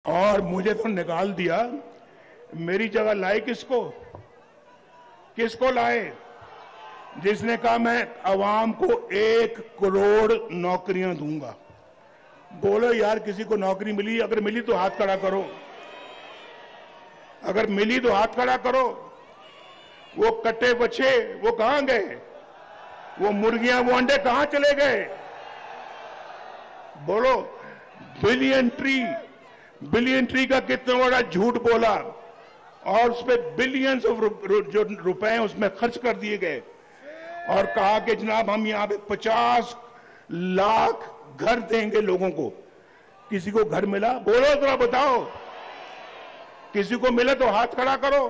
और मुझे तो निकाल दिया। मेरी जगह लाए किसको? किसको लाए? जिसने कहा मैं अवाम को 1 करोड़ नौकरियां दूंगा। बोलो यार, किसी को नौकरी मिली? अगर मिली तो हाथ खड़ा करो। अगर मिली तो हाथ खड़ा करो। वो कट्टे बच्चे वो कहां गए? वो मुर्गियां, वो अंडे कहां चले गए? बोलो। बिलियन ट्री का कितना बड़ा झूठ बोला और उस पर बिलियंस ऑफ जो रुपए उसमें खर्च कर दिए गए और कहा कि जनाब हम यहां पे 50 लाख घर देंगे लोगों को। किसी को घर मिला? बोलो जरा बताओ। किसी को मिला तो हाथ खड़ा करो।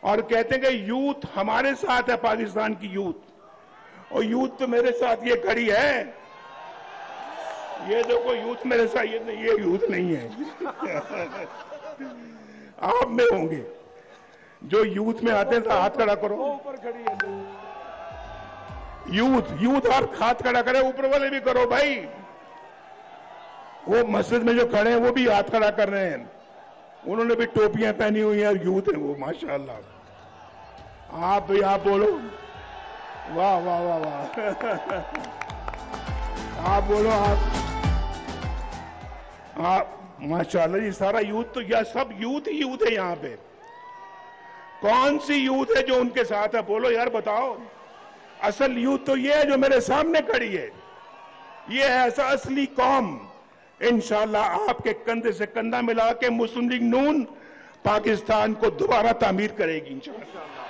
और कहते हैं कि यूथ हमारे साथ है, पाकिस्तान की यूथ। और यूथ तो मेरे साथ ये खड़ी है। ये देखो यूथ मेरे साथ, ये यूथ नहीं है। आप में होंगे जो यूथ में आते हैं, तो हाथ खड़ा करो। ऊपर खड़ी है यूथ आप हाथ खड़ा करें, ऊपर वाले भी करो भाई। वो मस्जिद में जो खड़े हैं वो भी हाथ खड़ा कर रहे हैं। उन्होंने भी टोपियां पहनी हुई हैं, यूथ है वो, माशाअल्लाह। आप भी आप बोलो, वाह वाह वाह वाह। आप बोलो, आप माशाअल्लाह। ये सारा यूथ, तो यह सब यूथ ही यूथ है यहां पे। कौन सी यूथ है जो उनके साथ है? बोलो यार, बताओ। असल यूथ तो ये है जो मेरे सामने खड़ी है। ये है ऐसा असली कौम। इंशाअल्लाह आपके कंधे से कंधा मिला के मुस्लिम लीग नून पाकिस्तान को दोबारा तामीर करेगी इंशाअल्लाह।